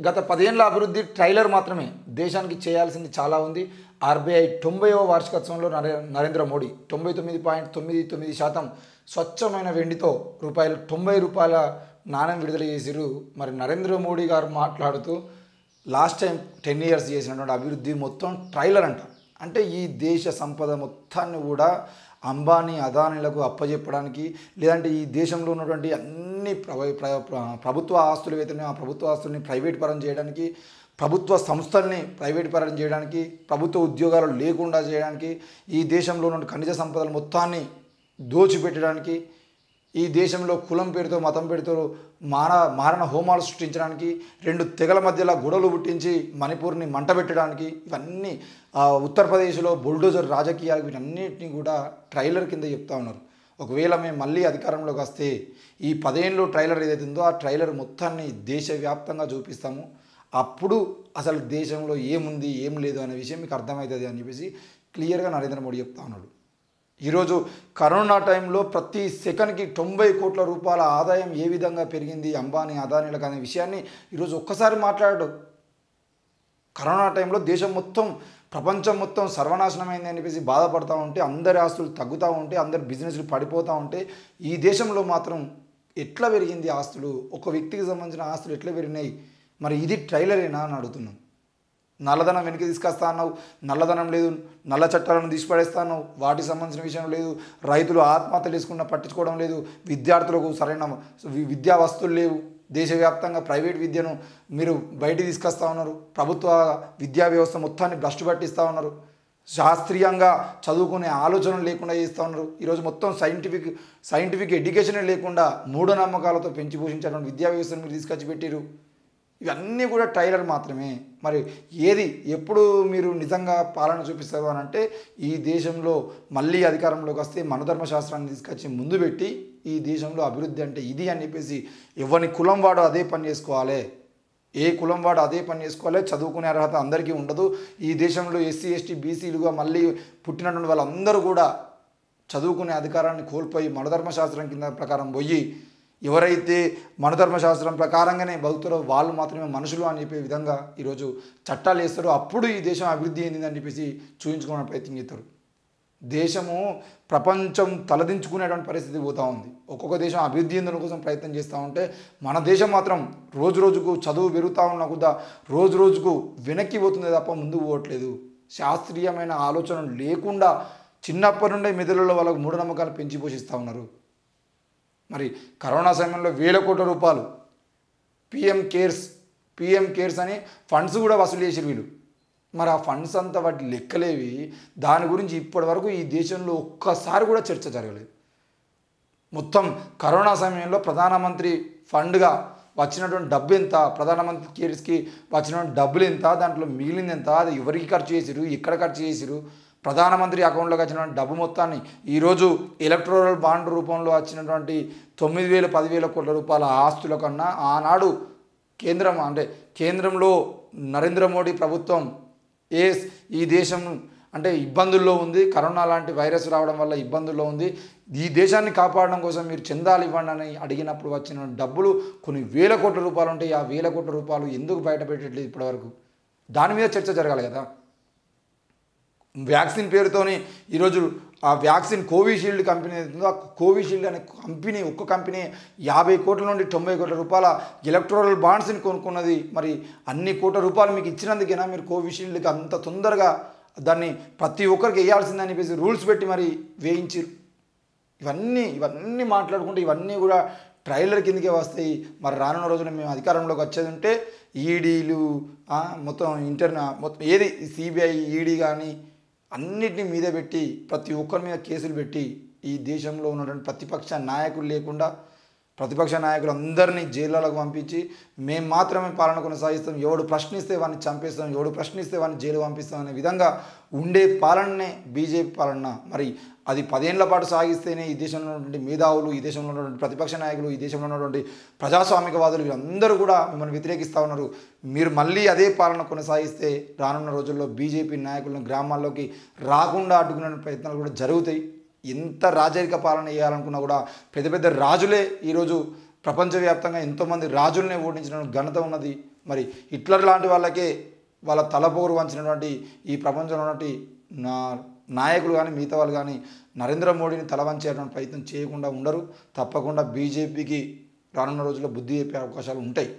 గత 10 ఏళ్ల అభివృద్ధి ట్రైలర్ మాత్రమే. దేశానికి చేయాల్సింది చాలా ఉంది. ఆర్బీఐ 90వ వార్షికోత్సవంలో నరేంద్ర మోడీ 99.99% స్వచ్ఛమైన వెండితో రూపాయలు 90 నాణ్యం విడుదల చేసిరు. మరి నరేంద్ర మోడీ గారు మాట్లాడుతూ లాస్ట్ టైం 10 ఇయర్స్ చేసినటువంటి అభివృద్ధి మొత్తం ట్రైలర్ అంట. అంటే ఈ దేశ సంపద మొత్తాన్ని కూడా అంబానీ అదానీలకు అప్పజెప్పడానికి, లేదంటే ఈ దేశంలో ఉన్నటువంటి అన్ని ప్రభుత్వ ఆస్తులు ఏవైతే ఆ ప్రభుత్వ ఆస్తుల్ని ప్రైవేట్ పరం చేయడానికి, ప్రభుత్వ సంస్థల్ని ప్రైవేట్ పరం చేయడానికి, ప్రభుత్వ ఉద్యోగాలు లేకుండా చేయడానికి, ఈ దేశంలో ఉన్న ఖనిజ సంపదల మొత్తాన్ని దోచిపెట్టడానికి, ఈ దేశంలో కులం పేరుతో మతం పేరుతో మారణ హోమాలు సృష్టించడానికి, రెండు తెగల మధ్యలో గొడవలు పుట్టించి మణిపూర్ని మంటబెట్టడానికి, ఇవన్నీ ఉత్తరప్రదేశ్లో బుల్డోజర్ రాజకీయాలు, వీటన్నిటిని కూడా ట్రైలర్ కింద చెప్తా ఉన్నారు. ఒకవేళ మేము మళ్ళీ అధికారంలోకి వస్తే ఈ 10 ఏళ్ళు ట్రైలర్ ఏదైతే ఉందో ఆ ట్రైలర్ మొత్తాన్ని దేశవ్యాప్తంగా చూపిస్తాము. అప్పుడు అసలు దేశంలో ఏముంది ఏం లేదు అనే విషయం మీకు అర్థమవుతుంది అని చెప్పేసి క్లియర్గా నరేంద్ర మోడీ చెప్తా ఉన్నాడు. ఈరోజు కరోనా టైంలో ప్రతి సెకండ్కి 90 కోట్ల రూపాయల ఆదాయం ఏ విధంగా పెరిగింది అంబానీ అదానీలకు అనే విషయాన్ని ఈరోజు ఒక్కసారి మాట్లాడాడు. కరోనా టైంలో దేశం మొత్తం, ప్రపంచం మొత్తం సర్వనాశనమైంది అని చెప్పేసి బాధపడుతూ ఉంటే, అందరి ఆస్తులు తగ్గుతూ ఉంటే, అందరి బిజినెస్లు పడిపోతూ ఉంటే, ఈ దేశంలో మాత్రం ఎట్లా పెరిగింది ఆస్తులు, ఒక వ్యక్తికి సంబంధించిన ఆస్తులు ఎట్లా పెరిగినాయి? మరి ఇది ట్రైలరేనా అని అడుగుతున్నాం. నల్లధనం వెనక్కి తీసుకొస్తా అన్నావు, నల్లధనం లేదు, నల్ల చట్టాలను తీసిపడేస్తా అన్నావు, వాటికి సంబంధించిన విషయం లేదు. రైతులు ఆత్మహత్యలు చేసుకున్న పట్టించుకోవడం లేదు. విద్యార్థులకు సరైన విద్యా వస్తువులు లేవు. దేశవ్యాప్తంగా ప్రైవేట్ విద్యను మీరు బయటికి తీసుకొస్తా ఉన్నారు. ప్రభుత్వ విద్యా వ్యవస్థ మొత్తాన్ని భ్రష్టు పట్టిస్తూ ఉన్నారు. శాస్త్రీయంగా చదువుకునే ఆలోచన లేకుండా చేస్తూ ఉన్నారు. ఈరోజు మొత్తం సైంటిఫిక్ ఎడ్యుకేషనే లేకుండా మూఢనమ్మకాలతో పెంచి పోషించేటువంటి విద్యా వ్యవస్థను మీరు తీసుకొచ్చి పెట్టారు. ఇవన్నీ కూడా ట్రైలర్ మాత్రమే. మరి ఏది ఎప్పుడు మీరు నిజంగా పాలన చూపిస్తారు అని అంటే, ఈ దేశంలో మళ్ళీ అధికారంలోకి వస్తే మనధర్మశాస్త్రాన్ని తీసుకొచ్చి ముందు పెట్టి ఈ దేశంలో అభివృద్ధి అంటే ఇది అని చెప్పేసి ఎవరిని కులం వాడు అదే పని చేసుకోవాలి, ఏ కులం వాడు అదే పని చేసుకోవాలి. చదువుకునే అర్హత అందరికీ ఉండదు. ఈ దేశంలో ఎస్సీ ఎస్టీ బీసీలుగా మళ్ళీ పుట్టినటువంటి వాళ్ళందరూ కూడా చదువుకునే అధికారాన్ని కోల్పోయి మనధర్మశాస్త్రం కింద ప్రకారం పోయి ఎవరైతే మనధర్మశాస్త్రం ప్రకారంగానే బతుకుతారో వాళ్ళు మాత్రమే మనుషులు అని చెప్పే విధంగా ఈరోజు చట్టాలు వేస్తారో అప్పుడు ఈ దేశం అభివృద్ధి చెందిందని చెప్పేసి చూపించుకునే ప్రయత్నం చేస్తారు. దేశము ప్రపంచం తలదించుకునేటువంటి పరిస్థితి పోతూ ఉంది. ఒక్కొక్క దేశం అభివృద్ధి చెందడం కోసం ప్రయత్నం చేస్తూ ఉంటే, మన దేశం మాత్రం రోజు రోజుకు చదువు పెరుగుతూ ఉన్న కూడా రోజు రోజుకు వెనక్కి పోతుంది తప్ప ముందుకు పోవట్లేదు. శాస్త్రీయమైన ఆలోచన లేకుండా చిన్నప్పటి నుండే మెదడులో వాళ్ళకు మూఢనమ్మకాలు పెంచి పోషిస్తూ ఉన్నారు. మరి కరోనా సమయంలో వేల కోట్ల రూపాయలు పిఎం కేర్స్ అని ఫండ్స్ కూడా వసూలు చేసి వీళ్ళు. మరి ఆ ఫండ్స్ అంతా వాటి లెక్కలేవి. దాని గురించి ఇప్పటి వరకు ఈ దేశంలో ఒక్కసారి కూడా చర్చ జరగలేదు. మొత్తం కరోనా సమయంలో ప్రధానమంత్రి ఫండ్గా వచ్చినటువంటి డబ్బు ఎంత, ప్రధానమంత్రి కేర్స్కి వచ్చినటువంటి డబ్బులు ఎంత, దాంట్లో మిగిలింది ఎంత, అది ఎవరికి ఖర్చు చేసిరు, ఎక్కడ ఖర్చు చేసిరు, ప్రధానమంత్రి అకౌంట్లోకి వచ్చినటువంటి డబ్బు మొత్తాన్ని ఈరోజు ఎలక్టోరల్ బాండ్ రూపంలో వచ్చినటువంటి 9,000 10,000 కోట్ల రూపాయల ఆస్తుల కన్నా ఆనాడు కేంద్రంలో నరేంద్ర మోడీ ప్రభుత్వం ఈ దేశం అంటే ఇబ్బందుల్లో ఉంది, కరోనా లాంటి వైరస్ రావడం వల్ల ఇబ్బందుల్లో ఉంది, ఈ దేశాన్ని కాపాడడం కోసం మీరు చందాలు ఇవ్వండి అని అడిగినప్పుడు వచ్చిన డబ్బులు కొన్ని వేల కోట్ల రూపాయలు ఉంటాయి. ఆ వేల కోట్ల రూపాయలు ఎందుకు బయట పెట్టట్లేదు ఇప్పటివరకు? దాని మీద చర్చ జరగాలి కదా. వ్యాక్సిన్ పేరుతోని ఈరోజు ఆ వ్యాక్సిన్ కోవిషీల్డ్ కంపెనీ అవుతుందో, ఆ కోవిషీల్డ్ అనే కంపెనీ ఒక్క కంపెనీ 50 కోట్ల నుండి 90 కోట్ల రూపాయల ఎలక్టోరల్ బాండ్స్ని కొనుక్కున్నది. మరి అన్ని కోట్ల రూపాయలు మీకు ఇచ్చినందుకేనా మీరు కోవిషీల్డ్కి అంత తొందరగా దాన్ని ప్రతి ఒక్కరికి వేయాల్సిందని చెప్పేసి రూల్స్ పెట్టి మరి వేయించారు? ఇవన్నీ మాట్లాడుకుంటే ఇవన్నీ కూడా ట్రైలర్ కిందకే వస్తాయి. మరి రానున్న రోజున మేము అధికారంలోకి వచ్చేది ఉంటే ఈడీలు మొత్తం ఏది సిబిఐ ఈడీ కానీ అన్నిటిని మీద పెట్టి ప్రతి ఒక్కరి మీద కేసులు పెట్టి ఈ దేశంలో ఉన్నటువంటి ప్రతిపక్ష నాయకులు లేకుండా ప్రతిపక్ష నాయకులు అందరినీ జైళ్ళకు పంపించి మేము మాత్రమే పాలన కొనసాగిస్తాం, ఎవడు ప్రశ్నిస్తే వాడిని చంపేస్తాం, ఎవడు ప్రశ్నిస్తే వాడిని జైలు పంపిస్తాం అనే విధంగా ఉండే పాలననే బీజేపీ పాలన. మరి అది 10 ఏళ్ల పాటు సాగిస్తేనే ఈ దేశంలో ఉన్నటువంటి మేధావులు, ఈ దేశంలో ఉన్నటువంటి ప్రతిపక్ష నాయకులు, ఈ దేశంలో ఉన్నటువంటి ప్రజాస్వామికవాదులు వీళ్ళందరూ కూడా మిమ్మల్ని వ్యతిరేకిస్తూ ఉన్నారు. మీరు మళ్ళీ అదే పాలన కొనసాగిస్తే రానున్న రోజుల్లో బీజేపీ నాయకులను గ్రామాల్లోకి రాకుండా అడ్డుకునే ప్రయత్నాలు కూడా జరుగుతాయి. ఎంత రాజరిక పాలన చేయాలనుకున్నా కూడా పెద్ద పెద్ద రాజులే ఈరోజు ప్రపంచవ్యాప్తంగా ఎంతోమంది రాజులనే ఓడించిన ఘనత ఉన్నది మరి హిట్లర్ లాంటి వాళ్ళకే వాళ్ళ తలపోరు వంచినటువంటి ఈ ప్రపంచంలో ఉన్నటువంటి నాయకులు కానీ మిగతా వాళ్ళు కానీ నరేంద్ర మోడీని తల వంచేటువంటి ప్రయత్నం చేయకుండా ఉండరు. తప్పకుండా బీజేపీకి రానున్న రోజుల్లో బుద్ధి చెప్పే అవకాశాలు ఉంటాయి.